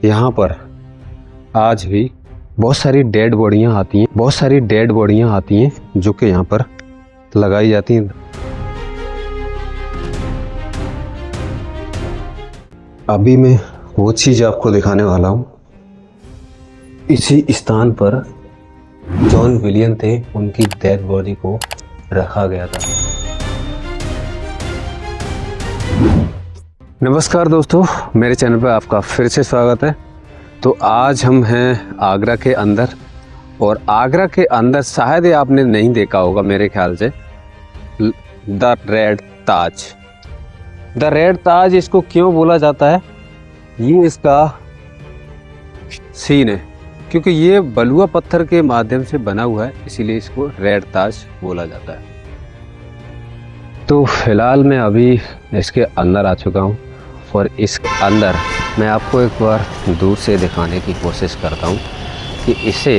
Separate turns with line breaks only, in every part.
यहाँ पर आज भी बहुत सारी डेड बॉडियाँ आती हैं जो कि यहाँ पर लगाई जाती हैं। अभी मैं वो चीज़ आपको दिखाने वाला हूँ। इसी स्थान पर जॉन विलियम थे, उनकी डेड बॉडी को रखा गया था। नमस्कार दोस्तों, मेरे चैनल पर आपका फिर से स्वागत है। तो आज हम हैं आगरा के अंदर, और आगरा के अंदर शायद ये आपने नहीं देखा होगा मेरे ख्याल से, the red Taj. The red Taj इसको क्यों बोला जाता है, ये इसका सीन है, क्योंकि ये बलुआ पत्थर के माध्यम से बना हुआ है, इसीलिए इसको रेड ताज बोला जाता है। तो फिलहाल मैं अभी इसके अंदर आ चुका हूँ, और इस अंदर मैं आपको एक बार दूर से दिखाने की कोशिश करता हूँ कि इसे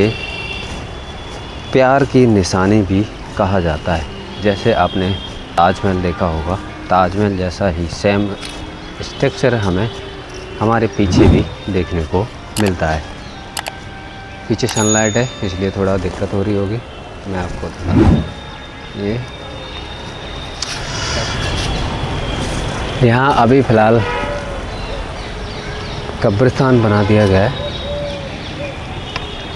प्यार की निशानी भी कहा जाता है। जैसे आपने ताजमहल देखा होगा, ताजमहल जैसा ही सेम स्ट्रक्चर हमें हमारे पीछे भी देखने को मिलता है। पीछे सनलाइट है इसलिए थोड़ा दिक्कत हो रही होगी, मैं आपको दिखाता हूँ। ये यहाँ अभी फ़िलहाल कब्रिस्तान बना दिया गया है।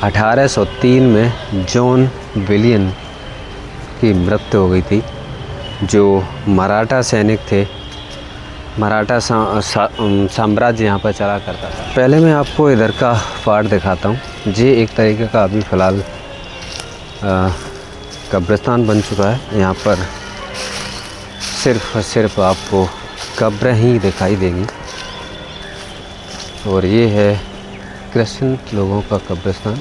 1803 में जॉन विलियम की मृत्यु हो गई थी, जो मराठा सैनिक थे। मराठा साम्राज्य यहाँ पर चला करता था। पहले मैं आपको इधर का पार्ट दिखाता हूँ। ये एक तरीके का अभी फ़िलहाल कब्रिस्तान बन चुका है। यहाँ पर सिर्फ आपको कब्रें ही दिखाई देंगी, और ये है क्रिश्चियन लोगों का कब्रिस्तान,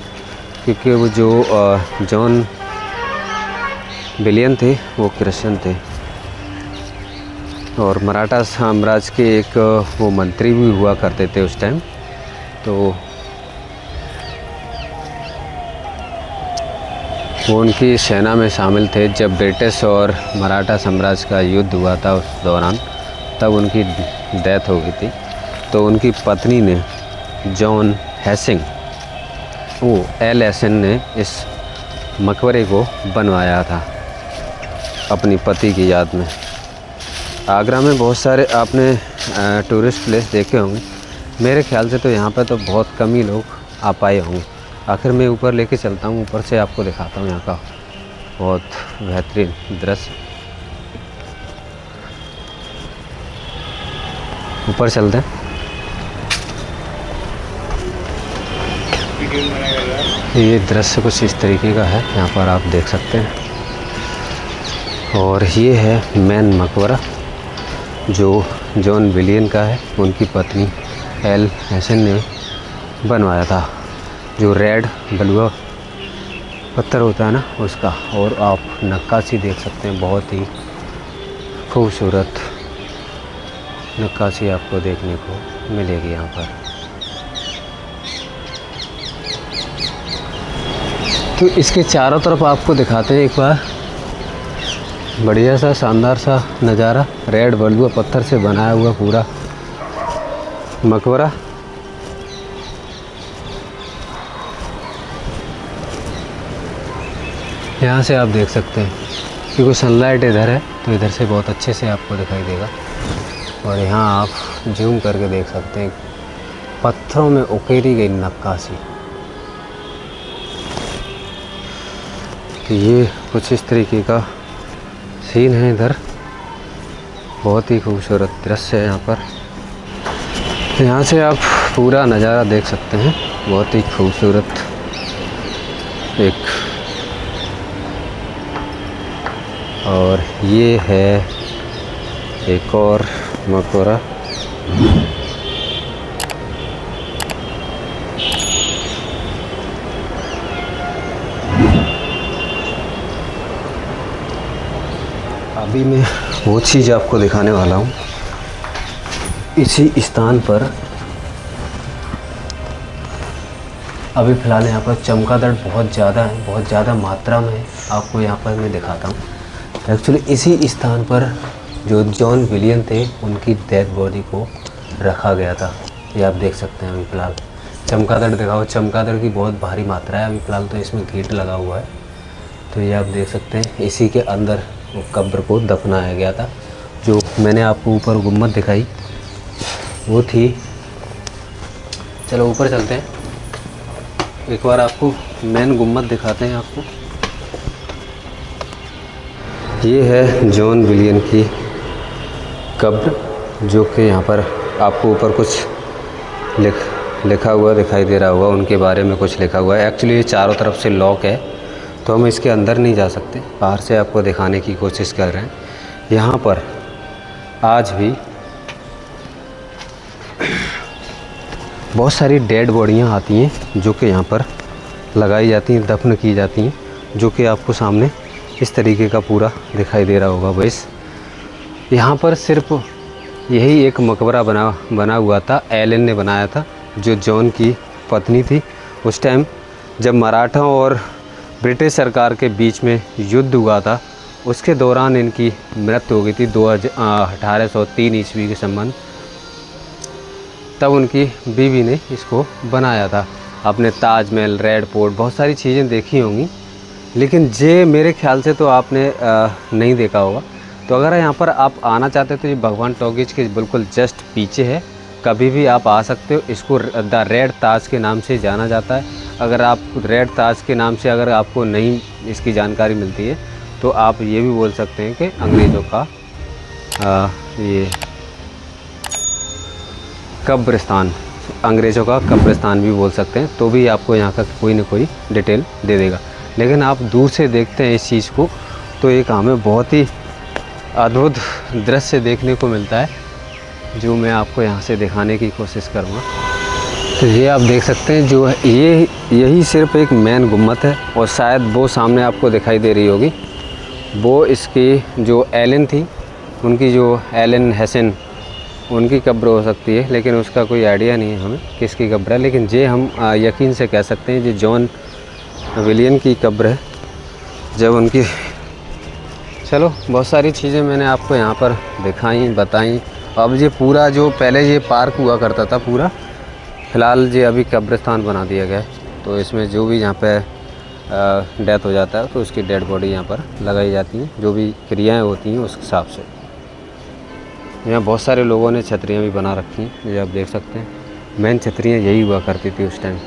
क्योंकि वो जो जॉन विलियम थे वो क्रिश्चियन थे, और मराठा साम्राज्य के एक वो मंत्री भी हुआ करते थे उस टाइम। तो वो उनकी सेना में शामिल थे। जब ब्रिटिश और मराठा साम्राज्य का युद्ध हुआ था उस दौरान, तब उनकी डेथ हो गई थी। तो उनकी पत्नी ने, जॉन हेसिंग, वो एल एसन ने इस मकबरे को बनवाया था अपनी पति की याद में। आगरा में बहुत सारे आपने टूरिस्ट प्लेस देखे होंगे, मेरे ख्याल से तो यहाँ पर तो बहुत कम ही लोग आ पाए होंगे। आखिर मैं ऊपर लेके चलता हूँ, ऊपर से आपको दिखाता हूँ यहाँ का बहुत बेहतरीन दृश्य। ऊपर चलते हैं। ये दृश्य कुछ इस तरीके का है, यहाँ पर आप देख सकते हैं। और ये है मेन मकबरा जो जॉन विलियम का है, उनकी पत्नी एल हेसन ने बनवाया था, जो रेड बलुआ पत्थर होता है ना उसका। और आप नक्काशी देख सकते हैं, बहुत ही खूबसूरत नक्काशी आपको देखने को मिलेगी यहाँ पर। तो इसके चारों तरफ आपको दिखाते हैं एक बार, बढ़िया सा शानदार सा नज़ारा। रेड बलुआ पत्थर से बनाया हुआ पूरा मकबरा। यहाँ से आप देख सकते हैं, क्योंकि सनलाइट इधर है तो इधर से बहुत अच्छे से आपको दिखाई देगा। और यहाँ आप जूम करके देख सकते हैं पत्थरों में उकेरी गई नक्काशी। तो ये कुछ इस तरीके का सीन है इधर, बहुत ही खूबसूरत दृश्य है यहाँ पर। तो यहाँ से आप पूरा नज़ारा देख सकते हैं, बहुत ही खूबसूरत एक। और ये है एक और मकबरा। अभी मैं वो चीज़ आपको दिखाने वाला हूँ। इसी स्थान पर अभी फ़िलहाल यहाँ पर चमगादड़ बहुत ज़्यादा है, बहुत ज़्यादा मात्रा में है। आपको यहाँ पर मैं दिखाता हूँ। एक्चुअली इसी स्थान पर जो जॉन विलियम थे उनकी डेड बॉडी को रखा गया था। ये आप देख सकते हैं अभी फ़िलहाल चमगादड़ दिखाओ। चमगादड़ की बहुत भारी मात्रा है। अभी फ़िलहाल तो इसमें गेट लगा हुआ है। तो ये आप देख सकते हैं, इसी के अंदर वो कब्र को दफनाया गया था। जो मैंने आपको ऊपर गुम्बद दिखाई वो थी। चलो ऊपर चलते हैं, एक बार आपको मेन गुम्बद दिखाते हैं आपको। ये है जॉन विलियन की कब्र, जो कि यहाँ पर आपको ऊपर कुछ लिखा हुआ दिखाई दे रहा होगा, उनके बारे में कुछ लिखा हुआ है। एक्चुअली ये चारों तरफ से लॉक है, तो हम इसके अंदर नहीं जा सकते, बाहर से आपको दिखाने की कोशिश कर रहे हैं। यहाँ पर आज भी बहुत सारी डेड बॉडियाँ आती हैं, जो कि यहाँ पर लगाई जाती हैं, दफन की जाती हैं, जो कि आपको सामने इस तरीके का पूरा दिखाई दे रहा होगा। बस यहाँ पर सिर्फ यही एक मकबरा बना हुआ था, एलन ने बनाया था, जो जॉन की पत्नी थी। उस टाइम जब मराठा और ब्रिटिश सरकार के बीच में युद्ध हुआ था, उसके दौरान इनकी मृत्यु हो गई थी 1803 ईस्वी के संबंध। तब उनकी बीवी ने इसको बनाया था। आपने ताजमहल, रेड फोर्ट, बहुत सारी चीज़ें देखी होंगी, लेकिन ये मेरे ख्याल से तो आपने नहीं देखा होगा। तो अगर यहाँ पर आप आना चाहते हो तो ये भगवान टॉकीज के बिल्कुल जस्ट पीछे है, कभी भी आप आ सकते हो। इसको द रेड ताज के नाम से जाना जाता है। अगर आप रेड ताज के नाम से अगर आपको नहीं इसकी जानकारी मिलती है, तो आप ये भी बोल सकते हैं कि अंग्रेज़ों का ये कब्रिस्तान, अंग्रेज़ों का कब्रिस्तान भी बोल सकते हैं, तो भी आपको यहाँ का कोई ना कोई डिटेल दे देगा। लेकिन आप दूर से देखते हैं इस चीज़ को, तो एक हमें बहुत ही अद्भुत दृश्य देखने को मिलता है, जो मैं आपको यहाँ से दिखाने की कोशिश करूँगा। तो ये आप देख सकते हैं, जो है यही सिर्फ एक मेन गुम्बद है, और शायद वो सामने आपको दिखाई दे रही होगी, वो इसकी जो एलन थी, उनकी जो एलन हैसन, उनकी कब्र हो सकती है, लेकिन उसका कोई आइडिया नहीं है हमें किसकी कब्र है। लेकिन ये हम यकीन से कह सकते हैं, ये जॉन विलियन की कब्र है। जब उनकी, चलो बहुत सारी चीज़ें मैंने आपको यहाँ पर दिखाई, बताई। अब ये पूरा जो पहले ये पार्क हुआ करता था पूरा, फ़िलहाल ये अभी कब्रिस्तान बना दिया गया है। तो इसमें जो भी यहाँ पे डेथ हो जाता है, तो उसकी डेड बॉडी यहाँ पर लगाई जाती हैं, जो भी क्रियाएं होती हैं उस हिसाब से। यहाँ बहुत सारे लोगों ने छतरियाँ भी बना रखी हैं, ये आप देख सकते हैं। मेन छतरियाँ यही हुआ करती थी उस टाइम।